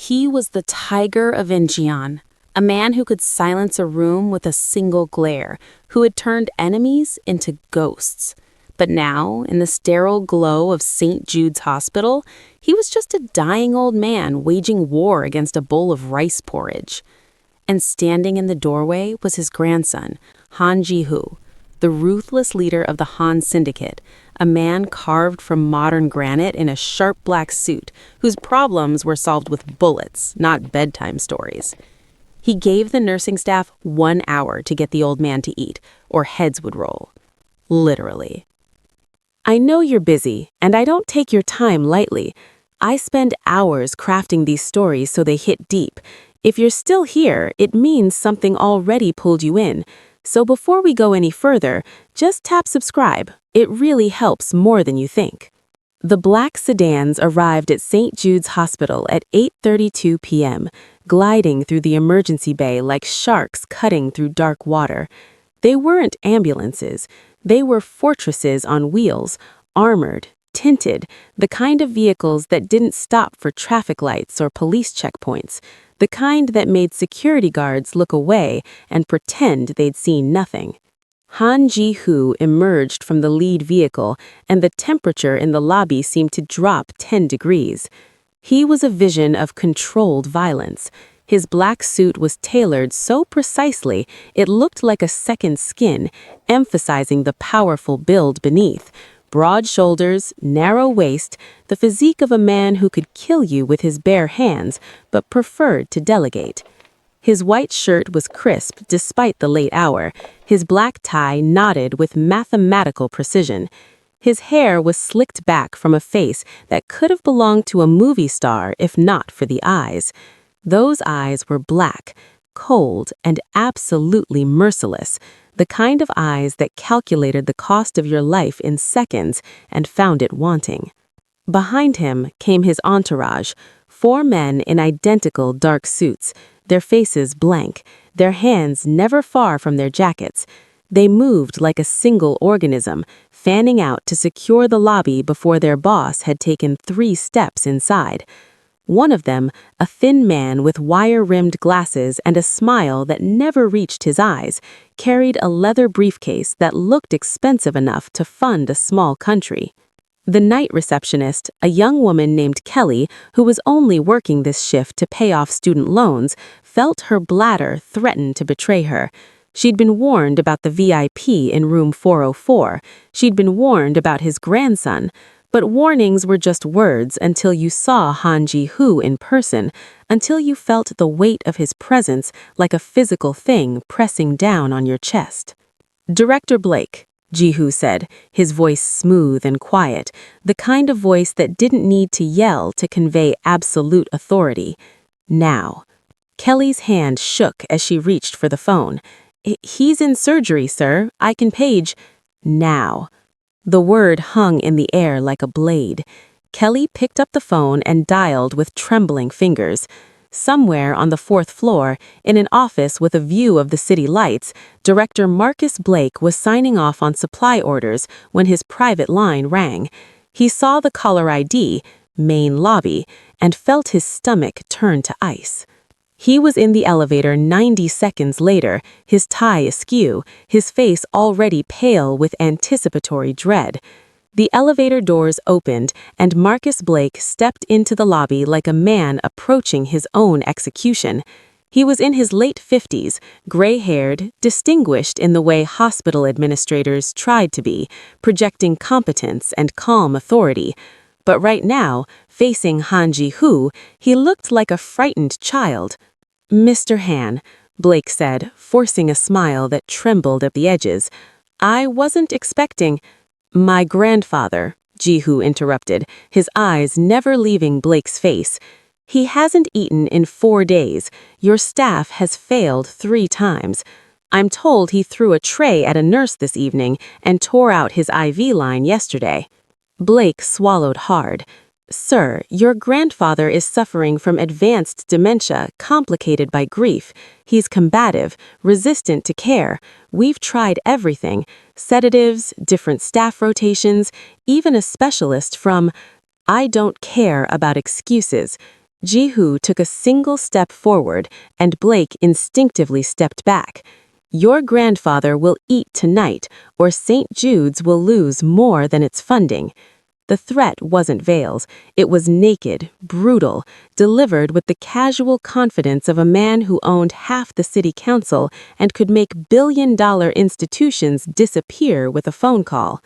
He was the Tiger of Incheon, a man who could silence a room with a single glare, who had turned enemies into ghosts. But now, in the sterile glow of St. Jude's Hospital, he was just a dying old man waging war against a bowl of rice porridge. And standing in the doorway was his grandson, Han Ji-hoo, the ruthless leader of the Han Syndicate, a man carved from modern granite in a sharp black suit, whose problems were solved with bullets, not bedtime stories. He gave the nursing staff 1 hour to get the old man to eat, or heads would roll. Literally. I know you're busy, and I don't take your time lightly. I spend hours crafting these stories so they hit deep. If you're still here, it means something already pulled you in. So before we go any further, just tap subscribe. It really helps more than you think. The black sedans arrived at St. Jude's Hospital at 8:32 p.m., gliding through the emergency bay like sharks cutting through dark water. They weren't ambulances. They were fortresses on wheels, armored, tinted, the kind of vehicles that didn't stop for traffic lights or police checkpoints, the kind that made security guards look away and pretend they'd seen nothing. Han Ji-hoo emerged from the lead vehicle, and the temperature in the lobby seemed to drop 10 degrees. He was a vision of controlled violence. His black suit was tailored so precisely it looked like a second skin, emphasizing the powerful build beneath. Broad shoulders, narrow waist, the physique of a man who could kill you with his bare hands, but preferred to delegate. His white shirt was crisp despite the late hour, his black tie knotted with mathematical precision. His hair was slicked back from a face that could have belonged to a movie star if not for the eyes. Those eyes were black, cold, and absolutely merciless, the kind of eyes that calculated the cost of your life in seconds and found it wanting. Behind him came his entourage, 4 men in identical dark suits, their faces blank, their hands never far from their jackets. They moved like a single organism, fanning out to secure the lobby before their boss had taken 3 steps inside. One of them, a thin man with wire-rimmed glasses and a smile that never reached his eyes, carried a leather briefcase that looked expensive enough to fund a small country. The night receptionist, a young woman named Kelly, who was only working this shift to pay off student loans, felt her bladder threaten to betray her. She'd been warned about the VIP in room 404. She'd been warned about his grandson. But warnings were just words until you saw Han Ji-hoo in person, until you felt the weight of his presence like a physical thing pressing down on your chest. "Director Blake," Ji-hoo said, his voice smooth and quiet, the kind of voice that didn't need to yell to convey absolute authority. "Now." Kelly's hand shook as she reached for the phone. "He's in surgery, sir. I can page." "Now." The word hung in the air like a blade. Kelly picked up the phone and dialed with trembling fingers. Somewhere on the 4th floor, in an office with a view of the city lights, Director Marcus Blake was signing off on supply orders when his private line rang. He saw the caller ID, main lobby, and felt his stomach turn to ice. He was in the elevator 90 seconds later, his tie askew, his face already pale with anticipatory dread. The elevator doors opened, and Marcus Blake stepped into the lobby like a man approaching his own execution. He was in his late 50s, gray-haired, distinguished in the way hospital administrators tried to be, projecting competence and calm authority. But right now, facing Han Ji-hoo, he looked like a frightened child. "Mr. Han," Blake said, forcing a smile that trembled at the edges. "I wasn't expecting—" "My grandfather," Ji-hoo interrupted, his eyes never leaving Blake's face. "He hasn't eaten in 4 days. Your staff has failed 3 times. I'm told he threw a tray at a nurse this evening and tore out his IV line yesterday." Blake swallowed hard. "Sir, your grandfather is suffering from advanced dementia complicated by grief. He's combative, resistant to care. We've tried everything. Sedatives, different staff rotations, even a specialist from—" "I don't care about excuses." Jihu took a single step forward, and Blake instinctively stepped back. Your grandfather will eat tonight, or St. Jude's will lose more than its funding. The threat wasn't veiled. It was naked, brutal, delivered with the casual confidence of a man who owned half the city council and could make billion-dollar institutions disappear with a phone call.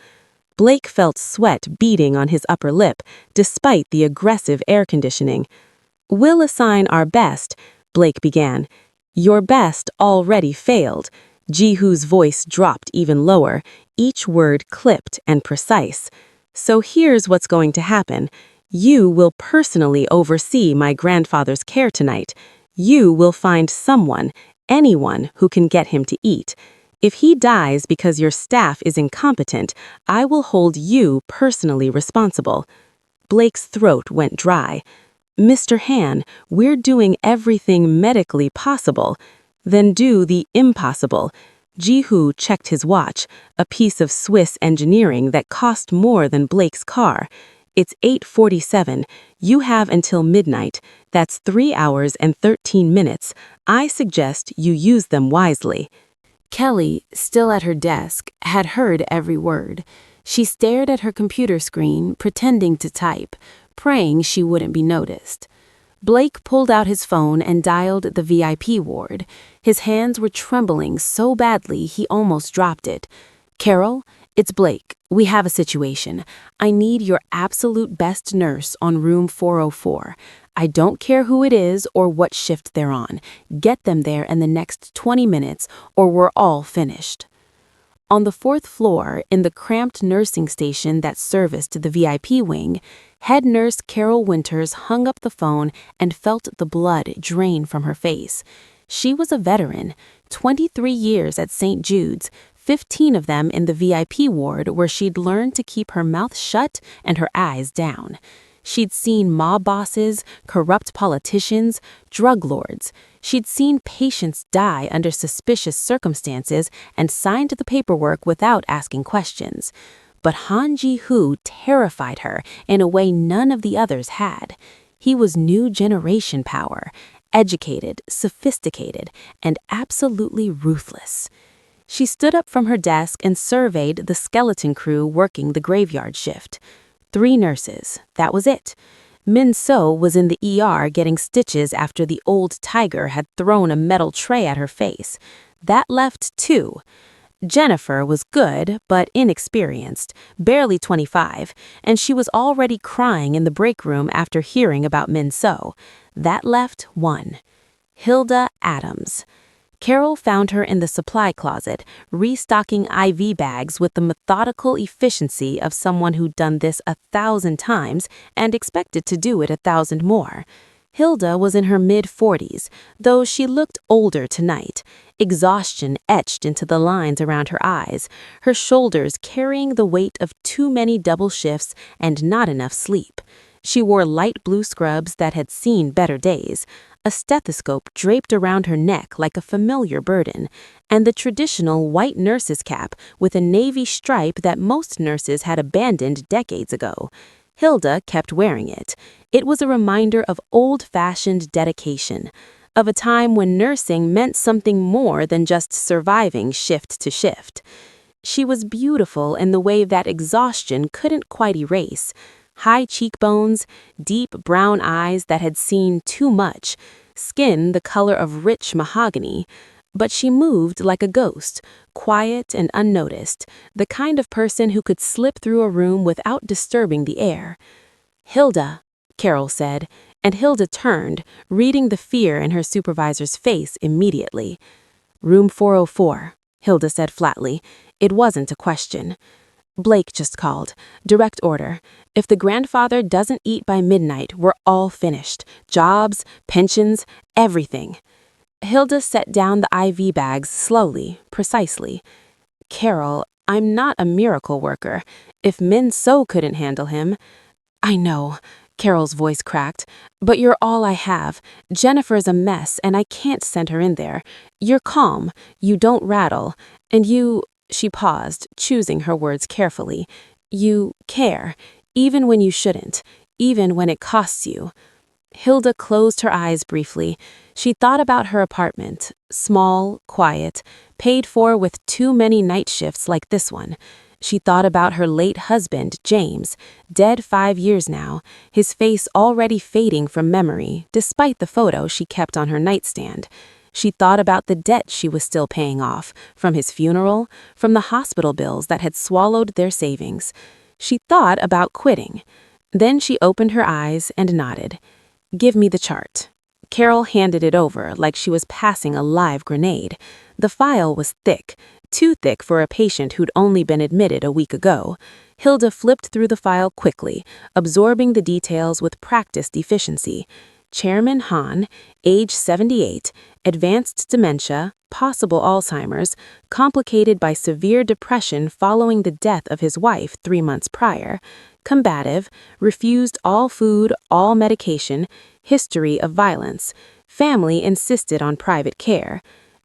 Blake felt sweat beading on his upper lip, despite the aggressive air conditioning. "We'll assign our best," Blake began. "Your best already failed." Jihu's voice dropped even lower, each word clipped and precise. "So here's what's going to happen. You will personally oversee my grandfather's care tonight. You will find someone, anyone, who can get him to eat. If he dies because your staff is incompetent, I will hold you personally responsible." Blake's throat went dry. "Mr. Han, we're doing everything medically possible." "Then do the impossible." Jihu checked his watch, a piece of Swiss engineering that cost more than Blake's car. "It's 8:47. You have until midnight. That's 3 hours and 13 minutes. I suggest you use them wisely." Kelly, still at her desk, had heard every word. She stared at her computer screen, pretending to type, praying she wouldn't be noticed. Blake pulled out his phone and dialed the VIP ward. His hands were trembling so badly he almost dropped it. "Carol, it's Blake. We have a situation. I need your absolute best nurse on room 404. I don't care who it is or what shift they're on. Get them there in the next 20 minutes or we're all finished." On the 4th floor, in the cramped nursing station that serviced the VIP wing, head nurse Carol Winters hung up the phone and felt the blood drain from her face. She was a veteran, 23 years at St. Jude's, 15 of them in the VIP ward where she'd learned to keep her mouth shut and her eyes down. She'd seen mob bosses, corrupt politicians, drug lords. She'd seen patients die under suspicious circumstances and signed the paperwork without asking questions. But Han Ji-hoo terrified her in a way none of the others had. He was new generation power, educated, sophisticated, and absolutely ruthless. She stood up from her desk and surveyed the skeleton crew working the graveyard shift. 3 nurses, that was it. Min So was in the ER getting stitches after the old tiger had thrown a metal tray at her face. That left 2. Jennifer was good, but inexperienced, barely 25, and she was already crying in the break room after hearing about Min So. That left 1. Hilda Adams. Carol found her in the supply closet, restocking IV bags with the methodical efficiency of someone who'd done this 1,000 times and expected to do it 1,000 more. Hilda was in her mid-40s, though she looked older tonight. Exhaustion etched into the lines around her eyes, her shoulders carrying the weight of too many double shifts and not enough sleep. She wore light blue scrubs that had seen better days, a stethoscope draped around her neck like a familiar burden, and the traditional white nurse's cap with a navy stripe that most nurses had abandoned decades ago. Hilda kept wearing it. It was a reminder of old-fashioned dedication, of a time when nursing meant something more than just surviving shift to shift. She was beautiful in the way that exhaustion couldn't quite erase. High cheekbones, deep brown eyes that had seen too much, skin the color of rich mahogany. But she moved like a ghost, quiet and unnoticed, the kind of person who could slip through a room without disturbing the air. "Hilda," Carol said, and Hilda turned, reading the fear in her supervisor's face immediately. "Room 404, Hilda said flatly. It wasn't a question. "Blake just called. Direct order. If the grandfather doesn't eat by midnight, we're all finished. Jobs, pensions, everything." Hilda set down the IV bags slowly, precisely. "Carol, I'm not a miracle worker. If Min So couldn't handle him—" "I know," Carol's voice cracked, "but you're all I have. Jennifer's a mess, and I can't send her in there. You're calm. You don't rattle. And you—" She paused, choosing her words carefully. "You care, even when you shouldn't, even when it costs you." Hilda closed her eyes briefly. She thought about her apartment, small, quiet, paid for with too many night shifts like this one. She thought about her late husband, James, dead 5 years now, his face already fading from memory, despite the photo she kept on her nightstand. She thought about the debt she was still paying off, from his funeral, from the hospital bills that had swallowed their savings. She thought about quitting. Then she opened her eyes and nodded. "Give me the chart." Carol handed it over like she was passing a live grenade. The file was thick, too thick for a patient who'd only been admitted a week ago. Hilda flipped through the file quickly, absorbing the details with practiced efficiency. Chairman Hahn, age 78, advanced dementia, possible Alzheimer's, complicated by severe depression following the death of his wife 3 months prior, combative, refused all food, all medication, history of violence. Family insisted on private care.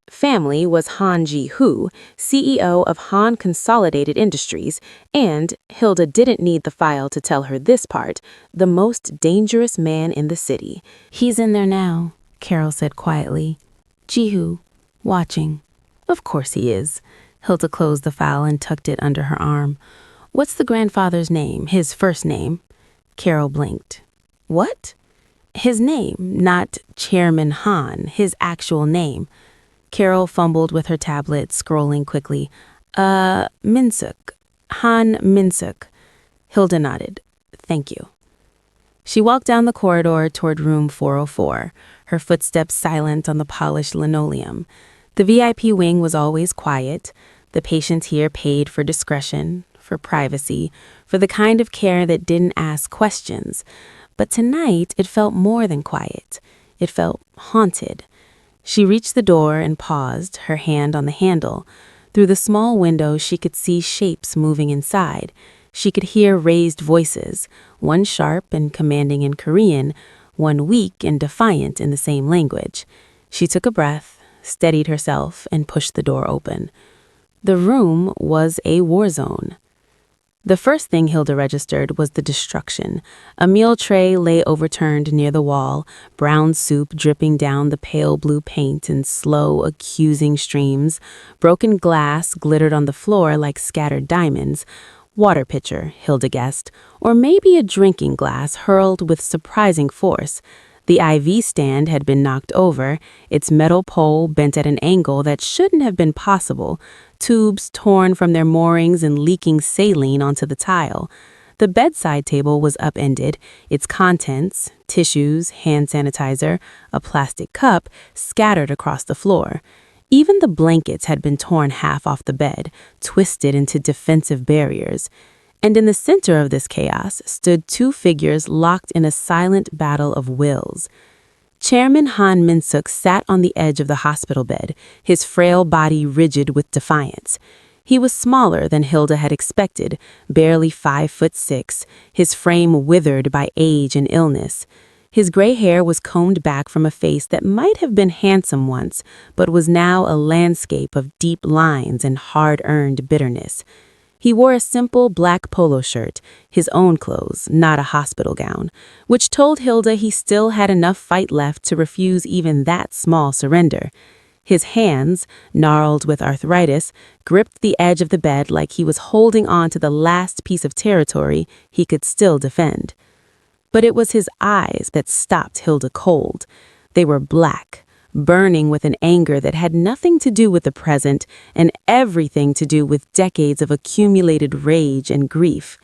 Family was Han Ji-hoo, CEO of Han Consolidated Industries, and, Hilda didn't need the file to tell her this part, the most dangerous man in the city. "He's in there now," Carol said quietly. "Ji-hoo, watching." "Of course he is." Hilda closed the file and tucked it under her arm. "What's the grandfather's name, his first name?" Carol blinked. "What?" "His name, not Chairman Han, his actual name." Carol fumbled with her tablet, scrolling quickly. Minsuk. Han Minsuk." Hilda nodded. "Thank you." She walked down the corridor toward room 404, her footsteps silent on the polished linoleum. The VIP wing was always quiet. The patients here paid for discretion, for privacy, for the kind of care that didn't ask questions. But tonight it felt more than quiet. It felt haunted. She reached the door and paused, her hand on the handle. Through the small window, she could see shapes moving inside. She could hear raised voices, one sharp and commanding in Korean, one weak and defiant in the same language. She took a breath, steadied herself, and pushed the door open. The room was a war zone. The first thing Hilda registered was the destruction. A meal tray lay overturned near the wall, brown soup dripping down the pale blue paint in slow, accusing streams. Broken glass glittered on the floor like scattered diamonds. Water pitcher, Hilda guessed, or maybe a drinking glass hurled with surprising force. The IV stand had been knocked over, its metal pole bent at an angle that shouldn't have been possible, tubes torn from their moorings and leaking saline onto the tile. The bedside table was upended, its contents, tissues, hand sanitizer, a plastic cup, scattered across the floor. Even the blankets had been torn half off the bed, twisted into defensive barriers. And in the center of this chaos stood 2 figures locked in a silent battle of wills. Chairman Han Minsuk sat on the edge of the hospital bed, his frail body rigid with defiance. He was smaller than Hilda had expected, barely 5'6", his frame withered by age and illness. His gray hair was combed back from a face that might have been handsome once, but was now a landscape of deep lines and hard-earned bitterness. He wore a simple black polo shirt, his own clothes, not a hospital gown, which told Hilda he still had enough fight left to refuse even that small surrender. His hands, gnarled with arthritis, gripped the edge of the bed like he was holding on to the last piece of territory he could still defend. But it was his eyes that stopped Hilda cold. They were black, burning with an anger that had nothing to do with the present and everything to do with decades of accumulated rage and grief.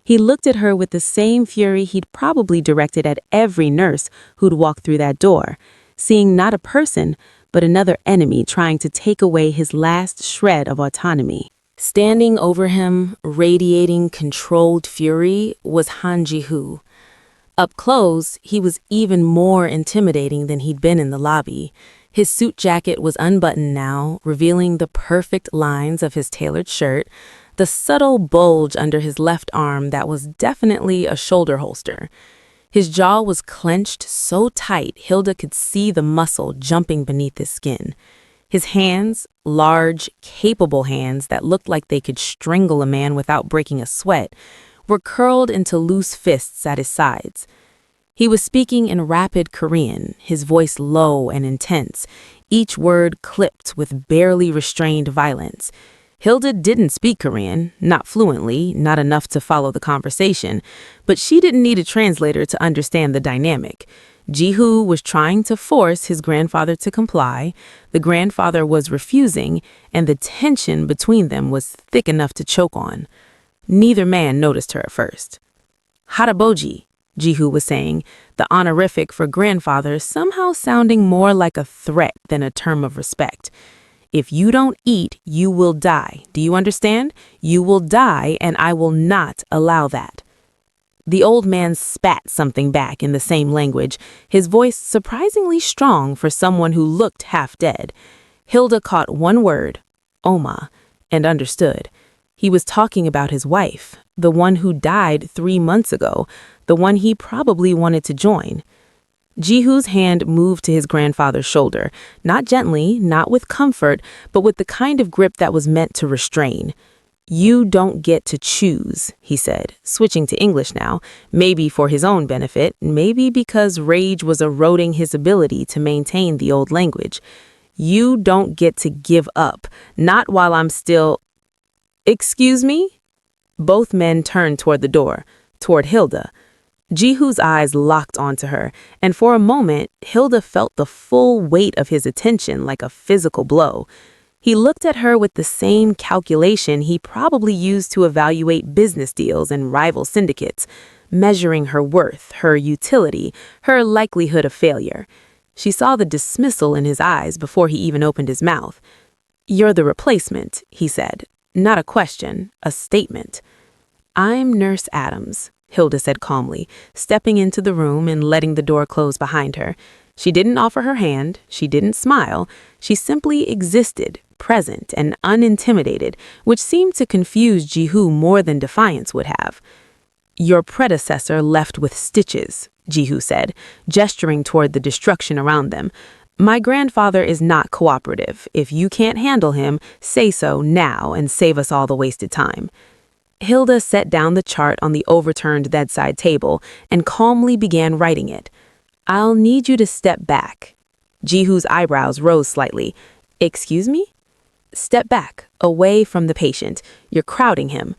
He looked at her with the same fury he'd probably directed at every nurse who'd walked through that door, seeing not a person, but another enemy trying to take away his last shred of autonomy. Standing over him, radiating controlled fury, was Han Ji-hoo. Up close, he was even more intimidating than he'd been in the lobby. His suit jacket was unbuttoned now, revealing the perfect lines of his tailored shirt, the subtle bulge under his left arm that was definitely a shoulder holster. His jaw was clenched so tight Hilda could see the muscle jumping beneath his skin. His hands, large, capable hands that looked like they could strangle a man without breaking a sweat, were curled into loose fists at his sides. He was speaking in rapid Korean, his voice low and intense, each word clipped with barely restrained violence. Hilda didn't speak Korean, not fluently, not enough to follow the conversation, but she didn't need a translator to understand the dynamic. Jihu was trying to force his grandfather to comply, the grandfather was refusing, and the tension between them was thick enough to choke on. Neither man noticed her at first. Haraboji, Jihu was saying, the honorific for grandfather somehow sounding more like a threat than a term of respect. If you don't eat, you will die. Do you understand? You will die, and I will not allow that. The old man spat something back in the same language, his voice surprisingly strong for someone who looked half dead. Hilda caught one word, Oma, and understood. He was talking about his wife, the one who died 3 months ago, the one he probably wanted to join. Jihu's hand moved to his grandfather's shoulder, not gently, not with comfort, but with the kind of grip that was meant to restrain. You don't get to choose, he said, switching to English now, maybe for his own benefit, maybe because rage was eroding his ability to maintain the old language. You don't get to give up, not while I'm still... Excuse me? Both men turned toward the door, toward Hilda. Jihu's eyes locked onto her, and for a moment, Hilda felt the full weight of his attention like a physical blow. He looked at her with the same calculation he probably used to evaluate business deals and rival syndicates, measuring her worth, her utility, her likelihood of failure. She saw the dismissal in his eyes before he even opened his mouth. You're the replacement, he said. Not a question, a statement. I'm Nurse Adams, Hilda said calmly, stepping into the room and letting the door close behind her. She didn't offer her hand, she didn't smile, she simply existed, present and unintimidated, which seemed to confuse Jihu more than defiance would have. Your predecessor left with stitches, Jihu said, gesturing toward the destruction around them. My grandfather is not cooperative. If you can't handle him, say so now and save us all the wasted time. Hilda set down the chart on the overturned bedside table and calmly began writing it. I'll need you to step back. Jihu's eyebrows rose slightly. Excuse me? Step back, away from the patient. You're crowding him.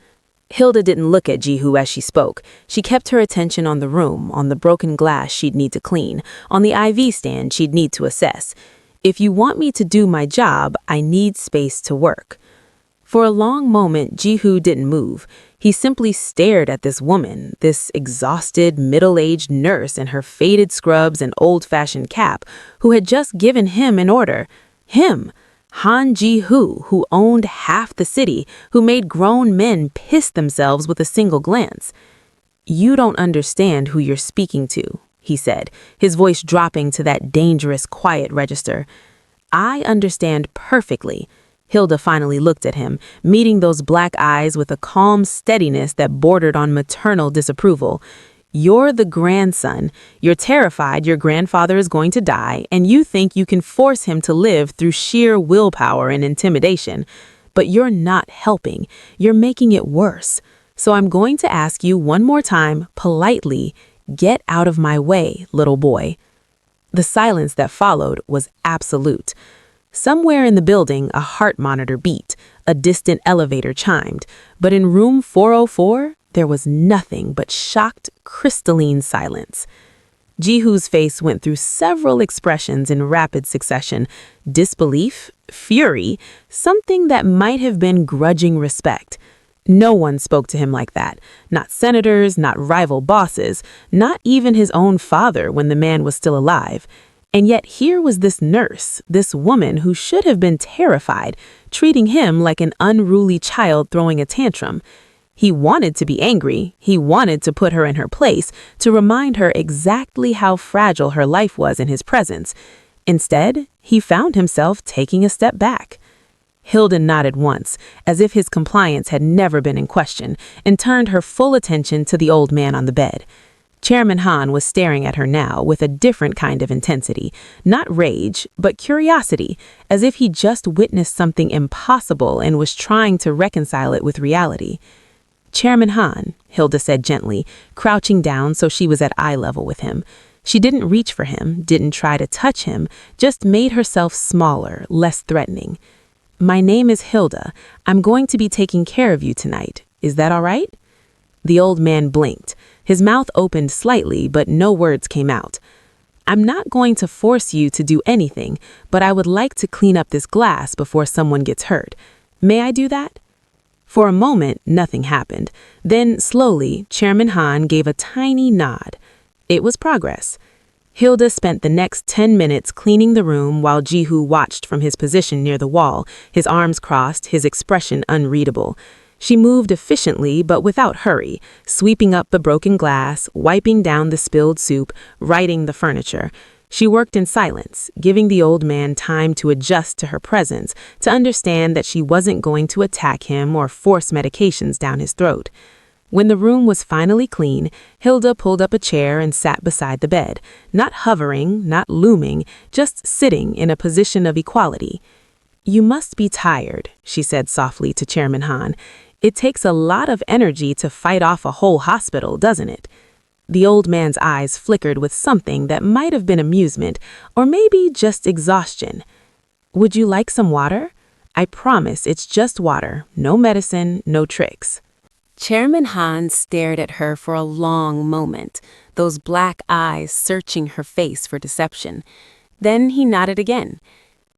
Hilda didn't look at Jihu as she spoke. She kept her attention on the room, on the broken glass she'd need to clean, on the IV stand she'd need to assess. If you want me to do my job, I need space to work. For a long moment, Jihu didn't move. He simply stared at this woman, this exhausted, middle-aged nurse in her faded scrubs and old-fashioned cap, who had just given him an order. Him, Han Jihu, who owned half the city, who made grown men piss themselves with a single glance. You don't understand who you're speaking to, he said, his voice dropping to that dangerous, quiet register. I understand perfectly. Hilda finally looked at him, meeting those black eyes with a calm steadiness that bordered on maternal disapproval. You're the grandson. You're terrified your grandfather is going to die, and you think you can force him to live through sheer willpower and intimidation. But you're not helping. You're making it worse. So I'm going to ask you one more time, politely, get out of my way, little boy. The silence that followed was absolute. Somewhere in the building, a heart monitor beat, a distant elevator chimed, but in room 404, there was nothing but shocked, crystalline silence. Jihu's face went through several expressions in rapid succession: disbelief, fury, something that might have been grudging respect. No one spoke to him like that. Not senators, not rival bosses, not even his own father when the man was still alive. And yet here was this nurse, this woman who should have been terrified, treating him like an unruly child throwing a tantrum. He wanted to be angry. He wanted to put her in her place, to remind her exactly how fragile her life was in his presence. Instead, he found himself taking a step back. Hilda nodded once, as if his compliance had never been in question, and turned her full attention to the old man on the bed. Chairman Han was staring at her now with a different kind of intensity, not rage, but curiosity, as if he just witnessed something impossible and was trying to reconcile it with reality. Chairman Han, Hilda said gently, crouching down so she was at eye level with him. She didn't reach for him, didn't try to touch him, just made herself smaller, less threatening. My name is Hilda. I'm going to be taking care of you tonight. Is that all right? The old man blinked. His mouth opened slightly, but no words came out. I'm not going to force you to do anything, but I would like to clean up this glass before someone gets hurt. May I do that? For a moment, nothing happened. Then, slowly, Chairman Han gave a tiny nod. It was progress. Hilda spent the next 10 minutes cleaning the room while Jihu watched from his position near the wall, his arms crossed, his expression unreadable. She moved efficiently but without hurry, sweeping up the broken glass, wiping down the spilled soup, righting the furniture. She worked in silence, giving the old man time to adjust to her presence, to understand that she wasn't going to attack him or force medications down his throat. When the room was finally clean, Hilda pulled up a chair and sat beside the bed, not hovering, not looming, just sitting in a position of equality. You must be tired, she said softly to Chairman Han. It takes a lot of energy to fight off a whole hospital, doesn't it? The old man's eyes flickered with something that might have been amusement, or maybe just exhaustion. Would you like some water? I promise it's just water, no medicine, no tricks. Chairman Han stared at her for a long moment, those black eyes searching her face for deception. Then he nodded again.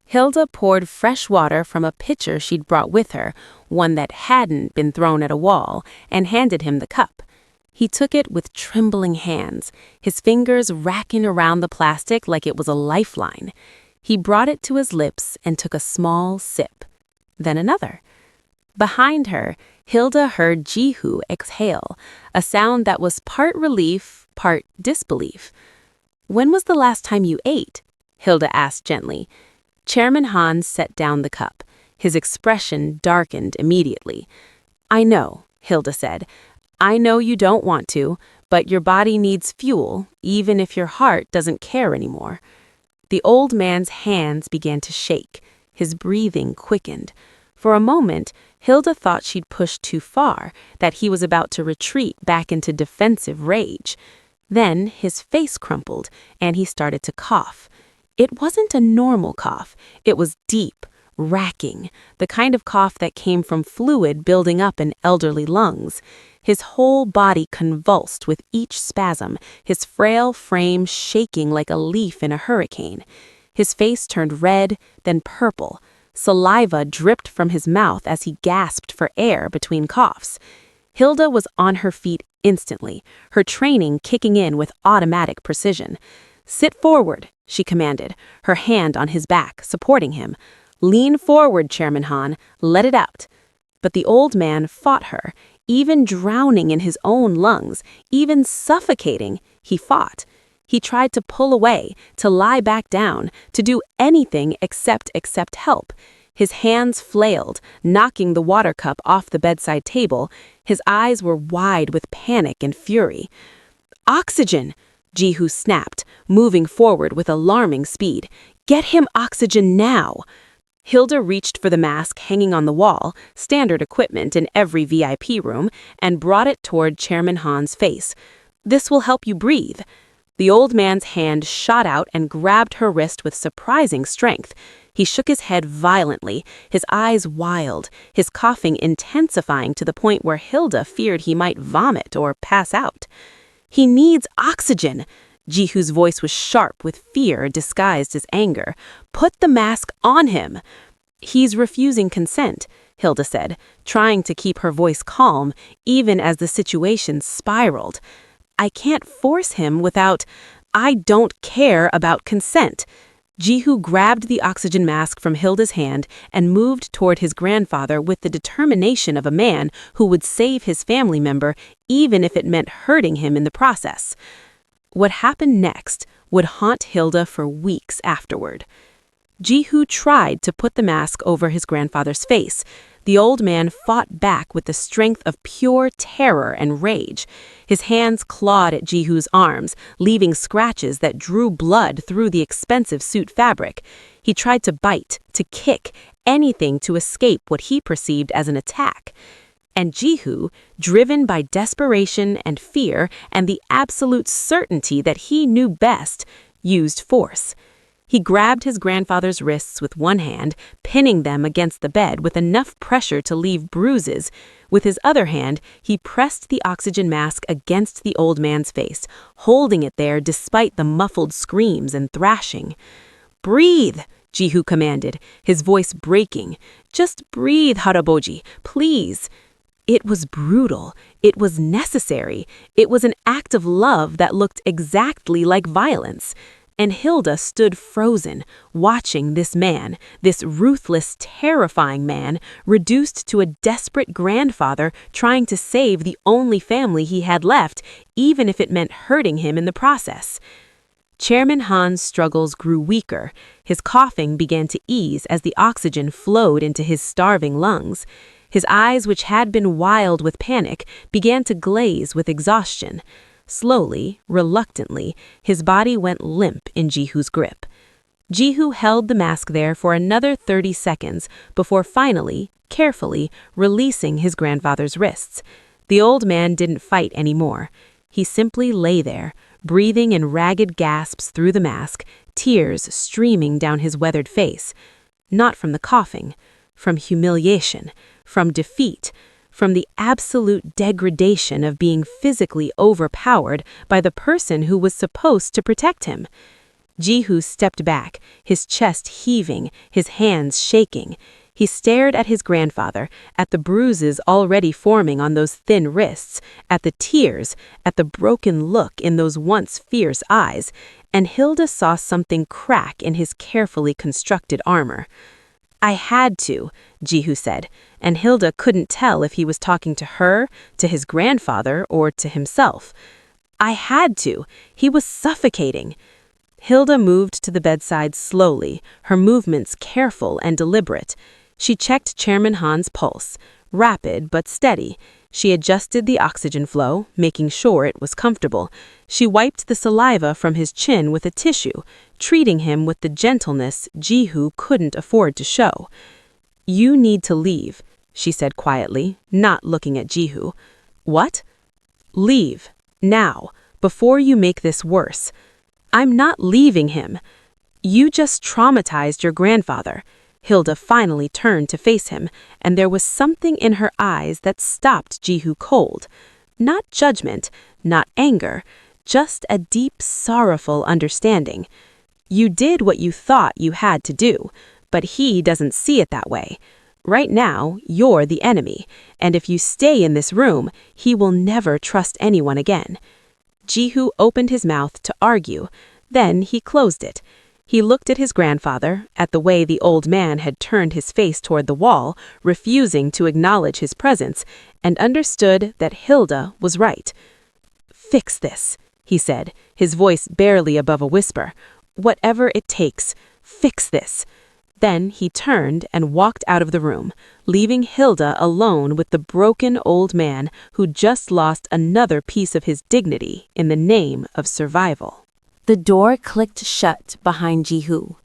Hilda poured fresh water from a pitcher she'd brought with her, one that hadn't been thrown at a wall, and handed him the cup. He took it with trembling hands, his fingers racking around the plastic like it was a lifeline. He brought it to his lips and took a small sip. Then another. Behind her, Hilda heard Jihu exhale, a sound that was part relief, part disbelief. When was the last time you ate? Hilda asked gently. Chairman Han set down the cup. His expression darkened immediately. I know, Hilda said. I know you don't want to, but your body needs fuel, even if your heart doesn't care anymore. The old man's hands began to shake. His breathing quickened. For a moment, Hilda thought she'd pushed too far, that he was about to retreat back into defensive rage. Then his face crumpled, and he started to cough. It wasn't a normal cough. It was deep, racking, the kind of cough that came from fluid building up in elderly lungs. His whole body convulsed with each spasm, his frail frame shaking like a leaf in a hurricane. His face turned red, then purple. Saliva dripped from his mouth as he gasped for air between coughs. Hilda was on her feet instantly, her training kicking in with automatic precision. Sit forward, she commanded, her hand on his back, supporting him. Lean forward, Chairman Han. Let it out. But the old man fought her. Even drowning in his own lungs, even suffocating, he fought. He tried to pull away, to lie back down, to do anything except accept help. His hands flailed, knocking the water cup off the bedside table. His eyes were wide with panic and fury. Oxygen! Jihu snapped, moving forward with alarming speed. Get him oxygen now! Hilda reached for the mask hanging on the wall, standard equipment in every VIP room, and brought it toward Chairman Han's face. This will help you breathe. The old man's hand shot out and grabbed her wrist with surprising strength. He shook his head violently, his eyes wild, his coughing intensifying to the point where Hilda feared he might vomit or pass out. He needs oxygen. Jihu's voice was sharp with fear disguised as anger. Put the mask on him. He's refusing consent, Hilda said, trying to keep her voice calm, even as the situation spiraled. I can't force him without... I don't care about consent. Jihu grabbed the oxygen mask from Hilda's hand and moved toward his grandfather with the determination of a man who would save his family member, even if it meant hurting him in the process. What happened next would haunt Hilda for weeks afterward. Jihu tried to put the mask over his grandfather's face. The old man fought back with the strength of pure terror and rage. His hands clawed at Jihu's arms, leaving scratches that drew blood through the expensive suit fabric. He tried to bite, to kick, anything to escape what he perceived as an attack. And Jihu, driven by desperation and fear and the absolute certainty that he knew best, used force. He grabbed his grandfather's wrists with one hand, pinning them against the bed with enough pressure to leave bruises. With his other hand, he pressed the oxygen mask against the old man's face, holding it there despite the muffled screams and thrashing. "Breathe," Jihu commanded, his voice breaking. "Just breathe, Haraboji, please." It was brutal. It was necessary. It was an act of love that looked exactly like violence. And Hilda stood frozen, watching this man, this ruthless, terrifying man, reduced to a desperate grandfather trying to save the only family he had left, even if it meant hurting him in the process. Chairman Han's struggles grew weaker. His coughing began to ease as the oxygen flowed into his starving lungs. His eyes, which had been wild with panic, began to glaze with exhaustion. Slowly, reluctantly, his body went limp in Jihu's grip. Jihu held the mask there for another 30 seconds before finally, carefully, releasing his grandfather's wrists. The old man didn't fight anymore. He simply lay there, breathing in ragged gasps through the mask, tears streaming down his weathered face. Not from the coughing, from humiliation, from defeat, from the absolute degradation of being physically overpowered by the person who was supposed to protect him. Jihu stepped back, his chest heaving, his hands shaking. He stared at his grandfather, at the bruises already forming on those thin wrists, at the tears, at the broken look in those once fierce eyes, and Hilda saw something crack in his carefully constructed armor. "I had to," Jihu said, and Hilda couldn't tell if he was talking to her, to his grandfather, or to himself. "I had to. He was suffocating." Hilda moved to the bedside slowly, her movements careful and deliberate. She checked Chairman Han's pulse, rapid but steady. She adjusted the oxygen flow, making sure it was comfortable. She wiped the saliva from his chin with a tissue, treating him with the gentleness Jihu couldn't afford to show. "You need to leave," she said quietly, not looking at Jihu. "What?" "Leave. Now, before you make this worse." "I'm not leaving him." "You just traumatized your grandfather." Hilda finally turned to face him, and there was something in her eyes that stopped Jihu cold. Not judgment, not anger, just a deep, sorrowful understanding. "You did what you thought you had to do, but he doesn't see it that way. Right now, you're the enemy, and if you stay in this room, he will never trust anyone again." Jihu opened his mouth to argue, then he closed it. He looked at his grandfather, at the way the old man had turned his face toward the wall, refusing to acknowledge his presence, and understood that Hilda was right. "Fix this," he said, his voice barely above a whisper. "Whatever it takes, fix this." Then he turned and walked out of the room, leaving Hilda alone with the broken old man who just lost another piece of his dignity in the name of survival. The door clicked shut behind Jihu,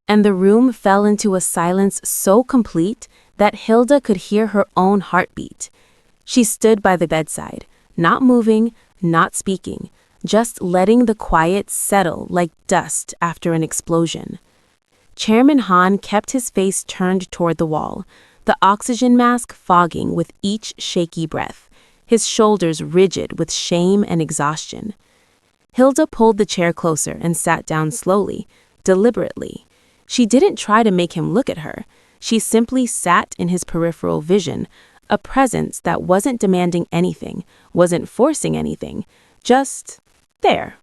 and the room fell into a silence so complete that Hilda could hear her own heartbeat. She stood by the bedside, not moving, not speaking, just letting the quiet settle like dust after an explosion. Chairman Han kept his face turned toward the wall, the oxygen mask fogging with each shaky breath, his shoulders rigid with shame and exhaustion. Hilda pulled the chair closer and sat down slowly, deliberately. She didn't try to make him look at her. She simply sat in his peripheral vision, a presence that wasn't demanding anything, wasn't forcing anything, just there.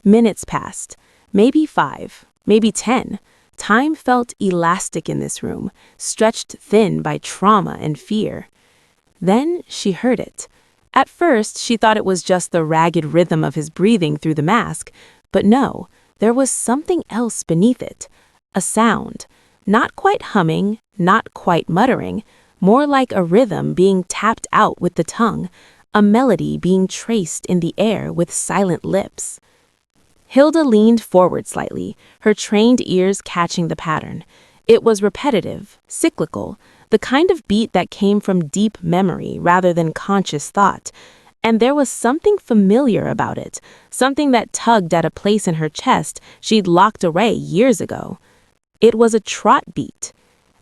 Minutes passed, maybe 5, maybe 10. Time felt elastic in this room, stretched thin by trauma and fear. Then she heard it. At first, she thought it was just the ragged rhythm of his breathing through the mask, but no, there was something else beneath it. A sound, not quite humming, not quite muttering, more like a rhythm being tapped out with the tongue, a melody being traced in the air with silent lips. Hilda leaned forward slightly, her trained ears catching the pattern. It was repetitive, cyclical, the kind of beat that came from deep memory rather than conscious thought. And there was something familiar about it, something that tugged at a place in her chest she'd locked away years ago. It was a trot beat.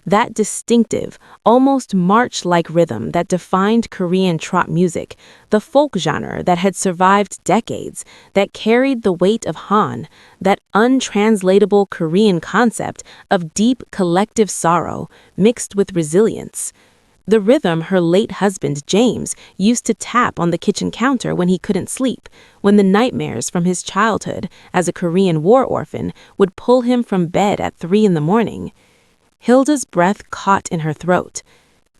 That distinctive, almost march-like rhythm that defined Korean trot music, the folk genre that had survived decades, that carried the weight of Han, that untranslatable Korean concept of deep collective sorrow mixed with resilience. The rhythm her late husband, James, used to tap on the kitchen counter when he couldn't sleep, when the nightmares from his childhood as a Korean war orphan would pull him from bed at 3 a.m. Hilda's breath caught in her throat.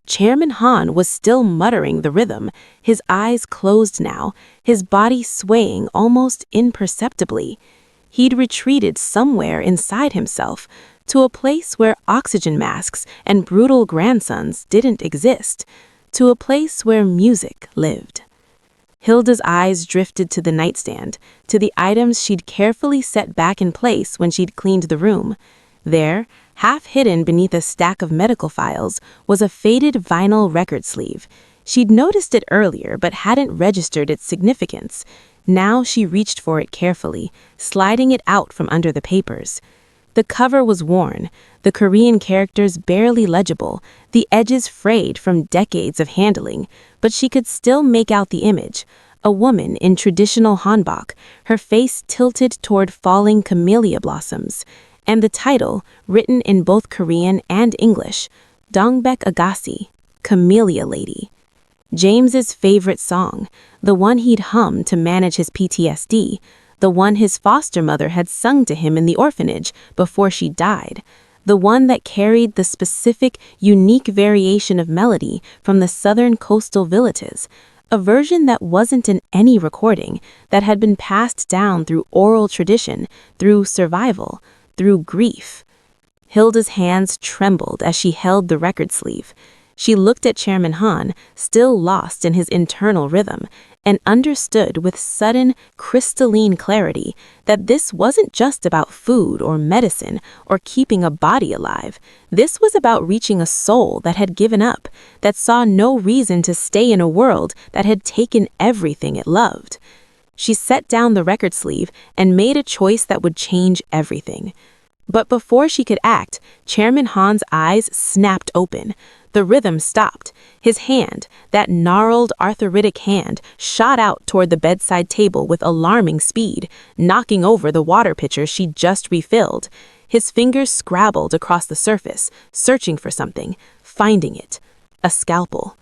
Chairman Han was still muttering the rhythm, his eyes closed now, his body swaying almost imperceptibly. He'd retreated somewhere inside himself, to a place where oxygen masks and brutal grandsons didn't exist, to a place where music lived. Hilda's eyes drifted to the nightstand, to the items she'd carefully set back in place when she'd cleaned the room. There, half hidden beneath a stack of medical files, was a faded vinyl record sleeve. She'd noticed it earlier but hadn't registered its significance. Now she reached for it carefully, sliding it out from under the papers. The cover was worn, the Korean characters barely legible, the edges frayed from decades of handling, but she could still make out the image. A woman in traditional hanbok, her face tilted toward falling camellia blossoms. And the title, written in both Korean and English, Dongbek Agassi, Camellia Lady. James's favorite song, the one he'd hummed to manage his PTSD, the one his foster mother had sung to him in the orphanage before she died, the one that carried the specific, unique variation of melody from the southern coastal villages, a version that wasn't in any recording, that had been passed down through oral tradition, through survival, through grief. Hilda's hands trembled as she held the record sleeve. She looked at Chairman Han, still lost in his internal rhythm, and understood with sudden, crystalline clarity that this wasn't just about food or medicine or keeping a body alive. This was about reaching a soul that had given up, that saw no reason to stay in a world that had taken everything it loved. She set down the record sleeve and made a choice that would change everything. But before she could act, Chairman Han's eyes snapped open. The rhythm stopped. His hand, that gnarled, arthritic hand, shot out toward the bedside table with alarming speed, knocking over the water pitcher she'd just refilled. His fingers scrabbled across the surface, searching for something, finding it. A scalpel.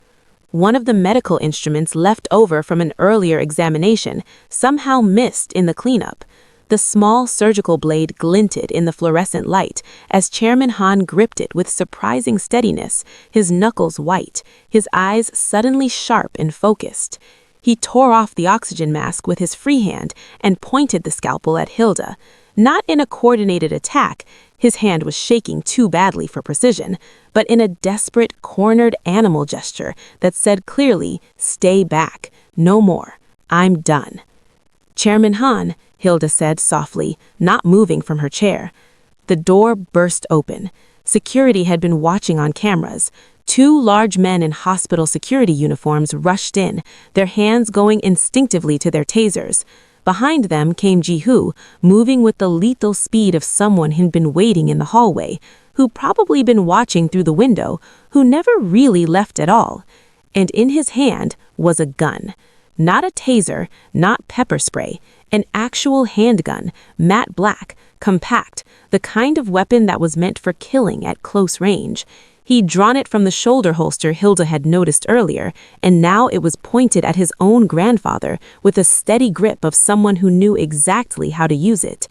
One of the medical instruments left over from an earlier examination, somehow missed in the cleanup. The small surgical blade glinted in the fluorescent light as Chairman Han gripped it with surprising steadiness, his knuckles white, his eyes suddenly sharp and focused. He tore off the oxygen mask with his free hand and pointed the scalpel at Hilda. Not in a coordinated attack, his hand was shaking too badly for precision, but in a desperate, cornered animal gesture that said clearly, "Stay back. No more. I'm done." "Chairman Han," Hilda said softly, not moving from her chair. The door burst open. Security had been watching on cameras. 2 large men in hospital security uniforms rushed in, their hands going instinctively to their tasers. Behind them came Ji-hoo, moving with the lethal speed of someone who'd been waiting in the hallway, who'd probably been watching through the window, who never really left at all. And in his hand was a gun. Not a taser, not pepper spray, an actual handgun, matte black, compact, the kind of weapon that was meant for killing at close range. He'd drawn it from the shoulder holster Hilda had noticed earlier, and now it was pointed at his own grandfather with a steady grip of someone who knew exactly how to use it.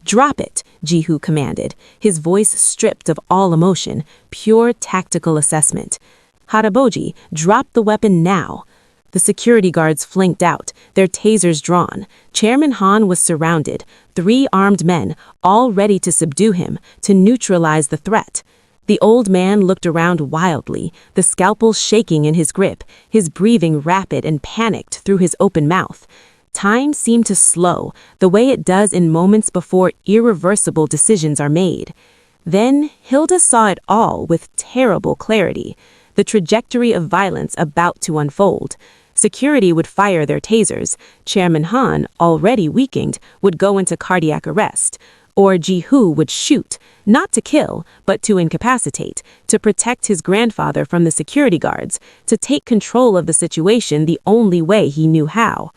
"Drop it," Ji-hoo commanded, his voice stripped of all emotion, pure tactical assessment. "Haraboji, drop the weapon now." The security guards flanked out, their tasers drawn. Chairman Han was surrounded, 3 armed men, all ready to subdue him, to neutralize the threat. The old man looked around wildly, the scalpel shaking in his grip, his breathing rapid and panicked through his open mouth. Time seemed to slow, the way it does in moments before irreversible decisions are made. Then Hilda saw it all with terrible clarity, the trajectory of violence about to unfold. Security would fire their tasers, Chairman Han, already weakened, would go into cardiac arrest, or Ji-hoo would shoot, not to kill, but to incapacitate, to protect his grandfather from the security guards, to take control of the situation the only way he knew how.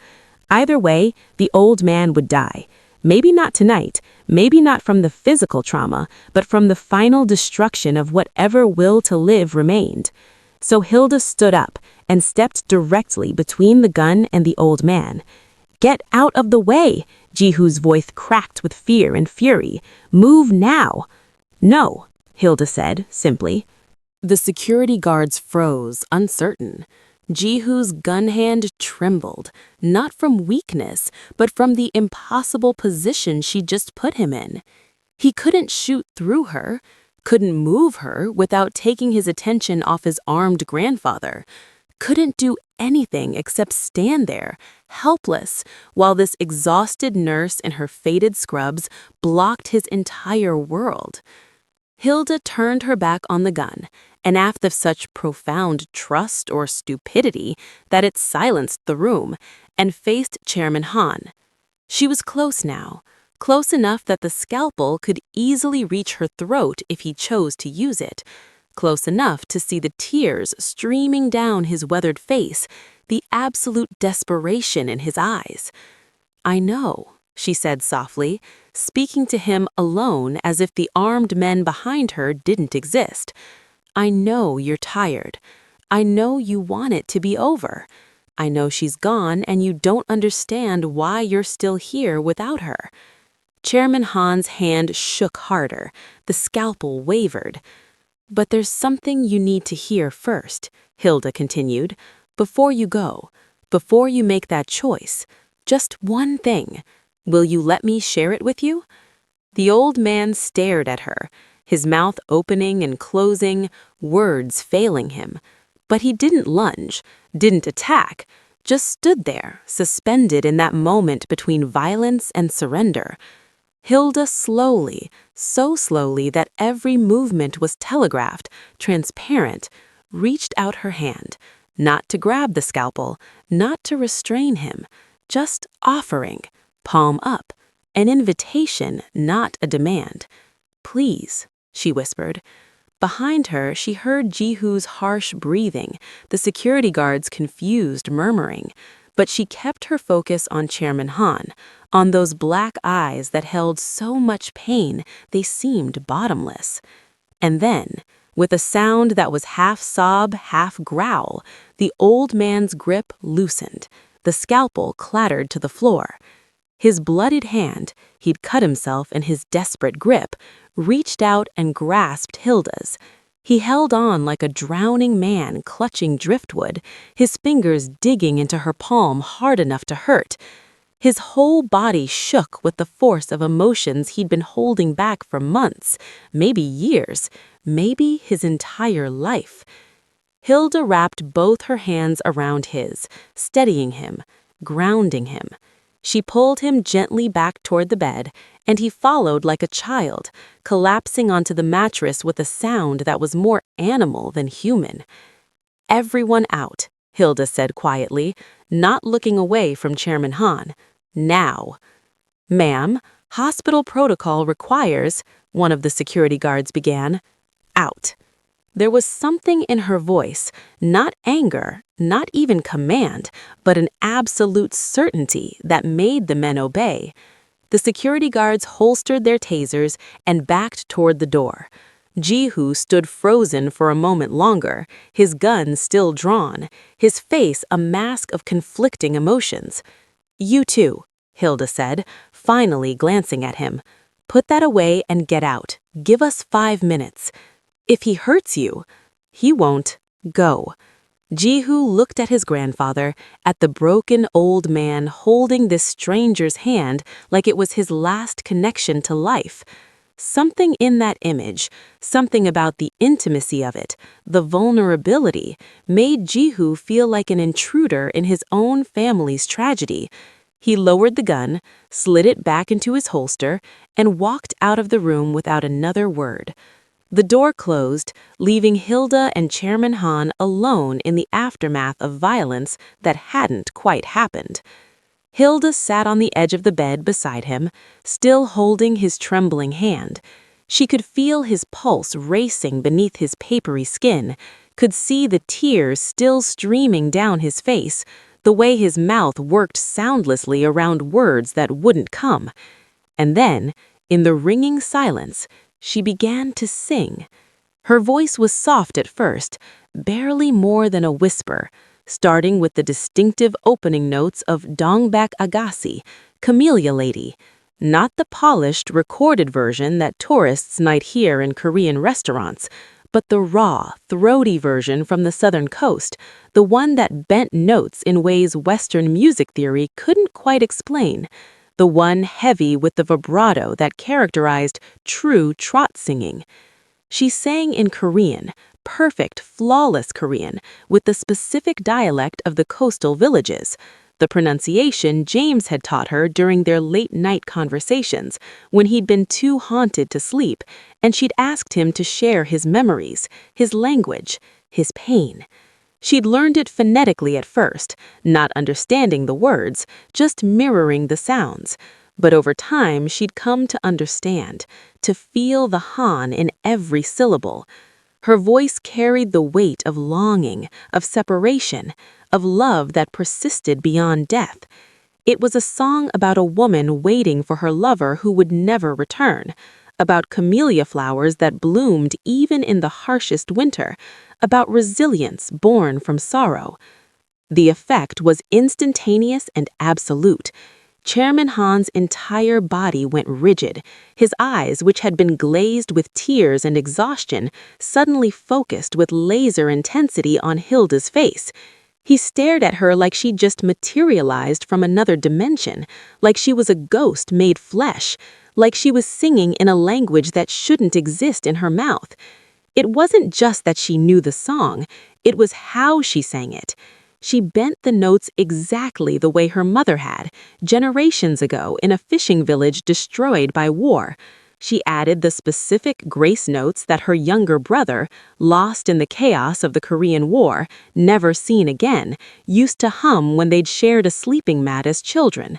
Either way, the old man would die. Maybe not tonight, maybe not from the physical trauma, but from the final destruction of whatever will to live remained. So Hilda stood up and stepped directly between the gun and the old man. "Get out of the way!" Ji-hoo's voice cracked with fear and fury. "Move now!" "No," Hilda said, simply. The security guards froze, uncertain. Ji-hoo's gun hand trembled, not from weakness, but from the impossible position she just put him in. He couldn't shoot through her, couldn't move her without taking his attention off his armed grandfather, couldn't do anything except stand there, helpless, while this exhausted nurse in her faded scrubs blocked his entire world. Hilda turned her back on the gun, an act of such profound trust or stupidity that it silenced the room, and faced Chairman Han. She was close now, close enough that the scalpel could easily reach her throat if he chose to use it, close enough to see the tears streaming down his weathered face, the absolute desperation in his eyes. "I know," she said softly, speaking to him alone as if the armed men behind her didn't exist. "I know you're tired. I know you want it to be over. I know she's gone and you don't understand why you're still here without her." Chairman Han's hand shook harder. The scalpel wavered. "But there's something you need to hear first," Hilda continued, "before you go, before you make that choice. Just one thing. Will you let me share it with you?" The old man stared at her, his mouth opening and closing, words failing him. But he didn't lunge, didn't attack, just stood there, suspended in that moment between violence and surrender. Hilda slowly, so slowly that every movement was telegraphed, transparent, reached out her hand, not to grab the scalpel, not to restrain him, just offering, palm up, an invitation, not a demand. "Please," she whispered. Behind her, she heard Ji-hoo's harsh breathing, the security guards' confused murmuring, but she kept her focus on Chairman Han, on those black eyes that held so much pain they seemed bottomless. And then, with a sound that was half sob, half growl, the old man's grip loosened. The scalpel clattered to the floor. His bloodied hand, he'd cut himself in his desperate grip, reached out and grasped Hilda's. He held on like a drowning man clutching driftwood, his fingers digging into her palm hard enough to hurt. His whole body shook with the force of emotions he'd been holding back for months, maybe years, maybe his entire life. Hilda wrapped both her hands around his, steadying him, grounding him. She pulled him gently back toward the bed, and he followed like a child, collapsing onto the mattress with a sound that was more animal than human. "Everyone out," Hilda said quietly, not looking away from Chairman Han. "Now." "Ma'am, hospital protocol requires," one of the security guards began. "Out." There was something in her voice, not anger, not even command, but an absolute certainty that made the men obey. The security guards holstered their tasers and backed toward the door. Ji-hoo stood frozen for a moment longer, his gun still drawn, his face a mask of conflicting emotions. "You too," Hilda said, finally glancing at him. "Put that away and get out. Give us 5 minutes. If he hurts you, he won't. Go." Ji-hoo looked at his grandfather, at the broken old man holding this stranger's hand like it was his last connection to life. Something in that image, something about the intimacy of it, the vulnerability, made Ji-hoo feel like an intruder in his own family's tragedy. He lowered the gun, slid it back into his holster, and walked out of the room without another word. The door closed, leaving Hilda and Chairman Han alone in the aftermath of violence that hadn't quite happened. Hilda sat on the edge of the bed beside him, still holding his trembling hand. She could feel his pulse racing beneath his papery skin, could see the tears still streaming down his face, the way his mouth worked soundlessly around words that wouldn't come. And then, in the ringing silence, she began to sing. Her voice was soft at first, barely more than a whisper, starting with the distinctive opening notes of Dongbak Agassi, Camellia Lady, not the polished, recorded version that tourists might hear in Korean restaurants, but the raw, throaty version from the southern coast, the one that bent notes in ways Western music theory couldn't quite explain, the one heavy with the vibrato that characterized true trot singing. She sang in Korean, perfect, flawless Korean, with the specific dialect of the coastal villages, the pronunciation James had taught her during their late-night conversations when he'd been too haunted to sleep, and she'd asked him to share his memories, his language, his pain. She'd learned it phonetically at first, not understanding the words, just mirroring the sounds. But over time, she'd come to understand, to feel the Han in every syllable. Her voice carried the weight of longing, of separation, of love that persisted beyond death. It was a song about a woman waiting for her lover who would never return, about camellia flowers that bloomed even in the harshest winter, about resilience born from sorrow. The effect was instantaneous and absolute. Chairman Han's entire body went rigid. His eyes, which had been glazed with tears and exhaustion, suddenly focused with laser intensity on Hilda's face. He stared at her like she'd just materialized from another dimension, like she was a ghost made flesh, like she was singing in a language that shouldn't exist in her mouth. It wasn't just that she knew the song, it was how she sang it. She bent the notes exactly the way her mother had, generations ago in a fishing village destroyed by war. She added the specific grace notes that her younger brother, lost in the chaos of the Korean War, never seen again, used to hum when they'd shared a sleeping mat as children.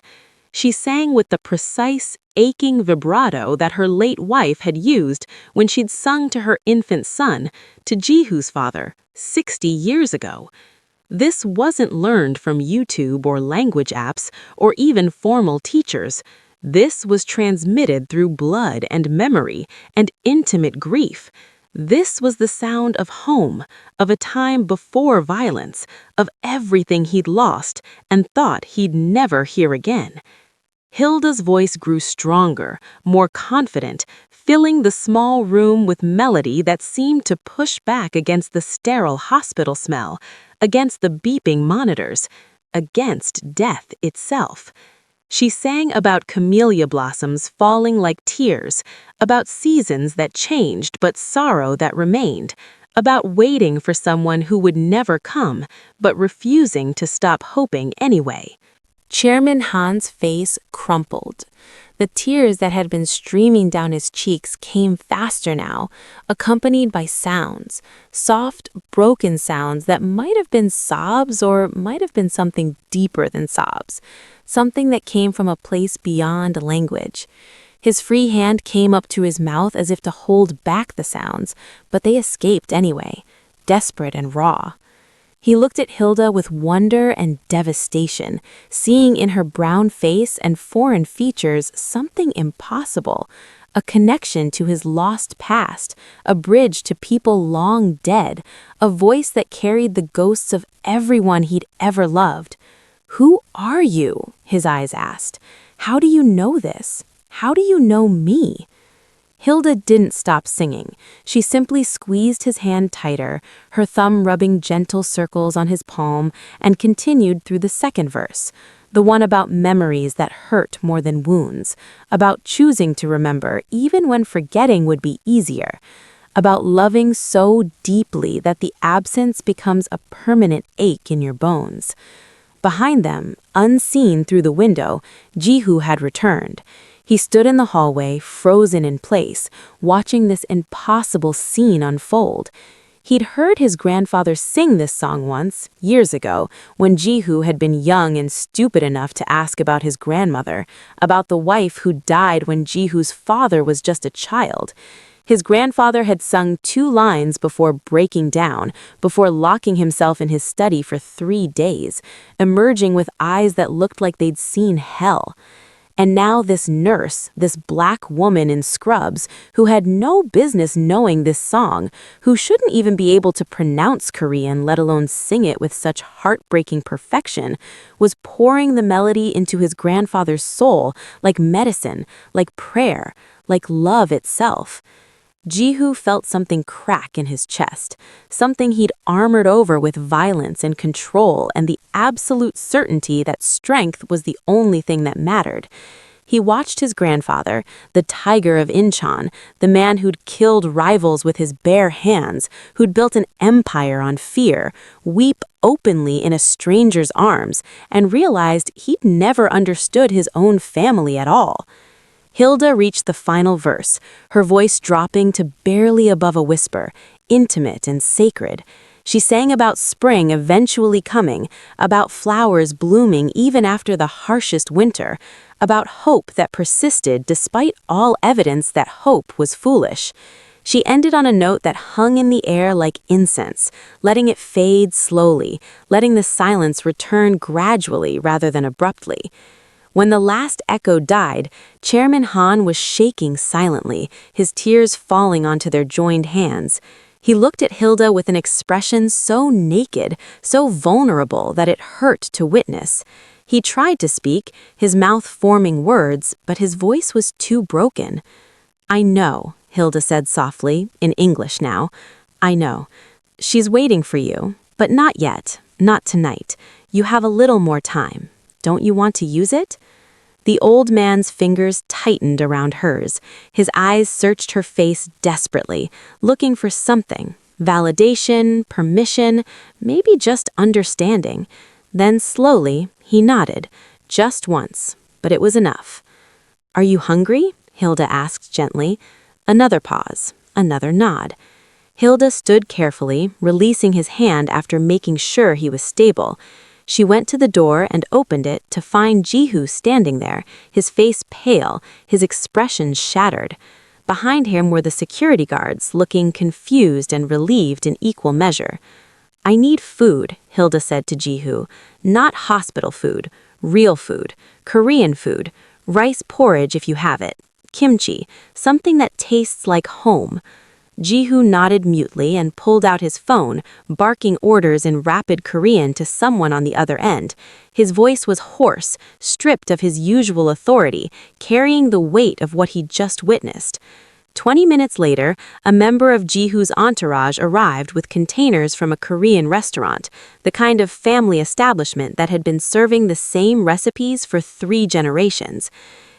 She sang with the precise, aching vibrato that her late wife had used when she'd sung to her infant son, to Jihu's father, 60 years ago. This wasn't learned from YouTube or language apps or even formal teachers. This was transmitted through blood and memory and intimate grief. This was the sound of home, of a time before violence, of everything he'd lost and thought he'd never hear again. Hilda's voice grew stronger, more confident, filling the small room with melody that seemed to push back against the sterile hospital smell, against the beeping monitors, against death itself. She sang about camellia blossoms falling like tears, about seasons that changed but sorrow that remained, about waiting for someone who would never come, but refusing to stop hoping anyway. Chairman Han's face crumpled. The tears that had been streaming down his cheeks came faster now, accompanied by sounds, soft, broken sounds that might have been sobs or might have been something deeper than sobs, something that came from a place beyond language. His free hand came up to his mouth as if to hold back the sounds, but they escaped anyway, desperate and raw. He looked at Hilda with wonder and devastation, seeing in her brown face and foreign features something impossible, a connection to his lost past, a bridge to people long dead, a voice that carried the ghosts of everyone he'd ever loved. "Who are you?" his eyes asked. "How do you know this? How do you know me?" Hilda didn't stop singing. She simply squeezed his hand tighter, her thumb rubbing gentle circles on his palm, and continued through the second verse, the one about memories that hurt more than wounds, about choosing to remember even when forgetting would be easier, about loving so deeply that the absence becomes a permanent ache in your bones. Behind them, unseen through the window, Jihu had returned. He stood in the hallway, frozen in place, watching this impossible scene unfold. He'd heard his grandfather sing this song once, years ago, when Jihu had been young and stupid enough to ask about his grandmother, about the wife who died when Jihu's father was just a child. His grandfather had sung 2 lines before breaking down, before locking himself in his study for 3 days, emerging with eyes that looked like they'd seen hell. And now this nurse, this black woman in scrubs, who had no business knowing this song, who shouldn't even be able to pronounce Korean, let alone sing it with such heartbreaking perfection, was pouring the melody into his grandfather's soul like medicine, like prayer, like love itself. Jihu felt something crack in his chest, something he'd armored over with violence and control and the absolute certainty that strength was the only thing that mattered. He watched his grandfather, the tiger of Incheon, the man who'd killed rivals with his bare hands, who'd built an empire on fear, weep openly in a stranger's arms, and realized he'd never understood his own family at all. Hilda reached the final verse, her voice dropping to barely above a whisper, intimate and sacred. She sang about spring eventually coming, about flowers blooming even after the harshest winter, about hope that persisted despite all evidence that hope was foolish. She ended on a note that hung in the air like incense, letting it fade slowly, letting the silence return gradually rather than abruptly. When the last echo died, Chairman Han was shaking silently, his tears falling onto their joined hands. He looked at Hilda with an expression so naked, so vulnerable that it hurt to witness. He tried to speak, his mouth forming words, but his voice was too broken. "I know," Hilda said softly, in English now. "I know. She's waiting for you, but not yet, not tonight. You have a little more time. Don't you want to use it?" The old man's fingers tightened around hers. His eyes searched her face desperately, looking for something. Validation, permission, maybe just understanding. Then slowly, he nodded. Just once, but it was enough. "Are you hungry?" Hilda asked gently. Another pause, another nod. Hilda stood carefully, releasing his hand after making sure he was stable. She went to the door and opened it to find Jihu standing there, his face pale, his expression shattered. Behind him were the security guards, looking confused and relieved in equal measure. "I need food," Hilda said to Jihu. "Not hospital food, real food, Korean food, rice porridge if you have it, kimchi, something that tastes like home." Jihu nodded mutely and pulled out his phone, barking orders in rapid Korean to someone on the other end. His voice was hoarse, stripped of his usual authority, carrying the weight of what he'd just witnessed. 20 minutes later, a member of Jihu's entourage arrived with containers from a Korean restaurant, the kind of family establishment that had been serving the same recipes for 3 generations.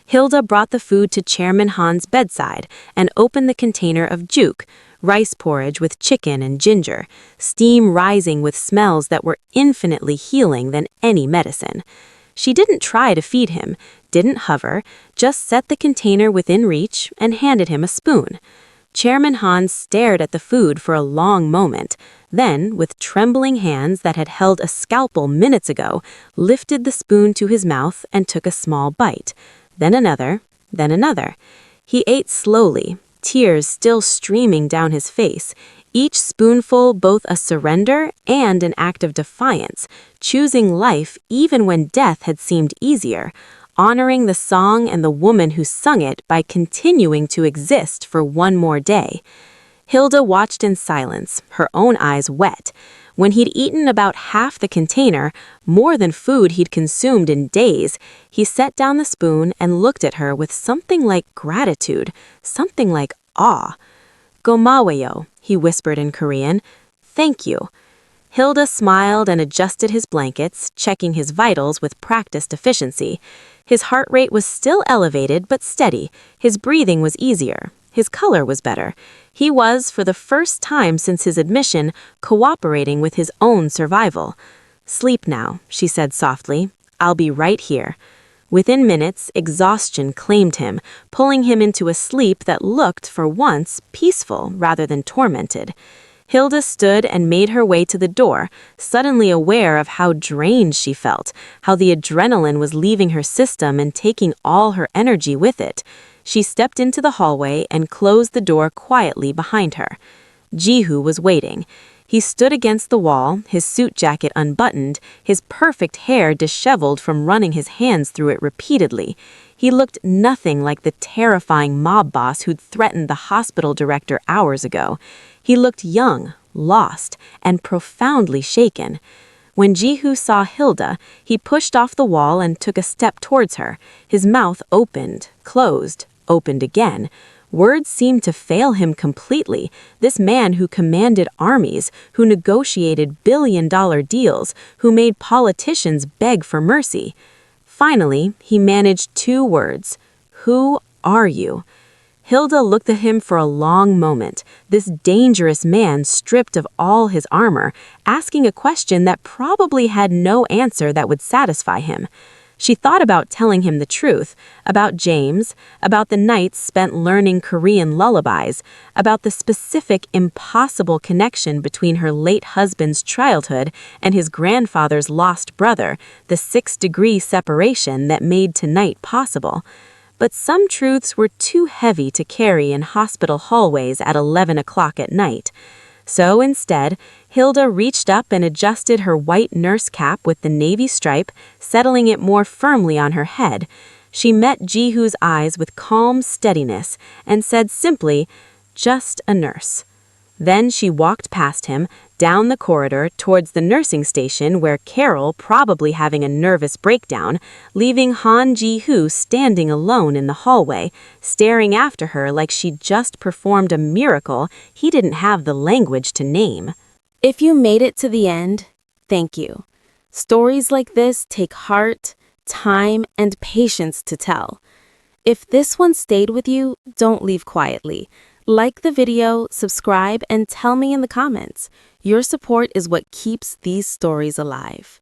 Hilda brought the food to Chairman Han's bedside and opened the container of juk, rice porridge with chicken and ginger, steam rising with smells that were infinitely healing than any medicine. She didn't try to feed him, didn't hover, just set the container within reach and handed him a spoon. Chairman Han stared at the food for a long moment, then, with trembling hands that had held a scalpel minutes ago, lifted the spoon to his mouth and took a small bite. Then another, then another. He ate slowly, tears still streaming down his face, each spoonful both a surrender and an act of defiance, choosing life even when death had seemed easier, honoring the song and the woman who sung it by continuing to exist for one more day. Hilda watched in silence, her own eyes wet. When he'd eaten about half the container, more than food he'd consumed in days, he set down the spoon and looked at her with something like gratitude, something like awe. "Gomawayo," he whispered in Korean. "Thank you." Hilda smiled and adjusted his blankets, checking his vitals with practiced efficiency. His heart rate was still elevated but steady. His breathing was easier. His color was better. He was, for the first time since his admission, cooperating with his own survival. "Sleep now," she said softly. "I'll be right here." Within minutes, exhaustion claimed him, pulling him into a sleep that looked, for once, peaceful rather than tormented. Hilda stood and made her way to the door, suddenly aware of how drained she felt, how the adrenaline was leaving her system and taking all her energy with it. She stepped into the hallway and closed the door quietly behind her. Jihu was waiting. He stood against the wall, his suit jacket unbuttoned, his perfect hair disheveled from running his hands through it repeatedly. He looked nothing like the terrifying mob boss who'd threatened the hospital director hours ago. He looked young, lost, and profoundly shaken. When Jihu saw Hilda, he pushed off the wall and took a step towards her. His mouth opened, closed, opened again. Words seemed to fail him completely. This man who commanded armies, who negotiated billion-dollar deals, who made politicians beg for mercy. Finally, he managed 2 words. "Who are you?" Hilda looked at him for a long moment, this dangerous man stripped of all his armor, asking a question that probably had no answer that would satisfy him. She thought about telling him the truth, about James, about the nights spent learning Korean lullabies, about the specific, impossible connection between her late husband's childhood and his grandfather's lost brother, the 6-degree separation that made tonight possible. But some truths were too heavy to carry in hospital hallways at 11 o'clock at night. So instead, Hilda reached up and adjusted her white nurse cap with the navy stripe, settling it more firmly on her head. She met Jihu's eyes with calm steadiness and said simply, "Just a nurse." Then she walked past him, down the corridor towards the nursing station where Carol, probably having a nervous breakdown, leaving Han Jihu standing alone in the hallway, staring after her like she'd just performed a miracle he didn't have the language to name. If you made it to the end, thank you. Stories like this take heart, time, and patience to tell. If this one stayed with you, don't leave quietly. Like the video, subscribe, and tell me in the comments. Your support is what keeps these stories alive.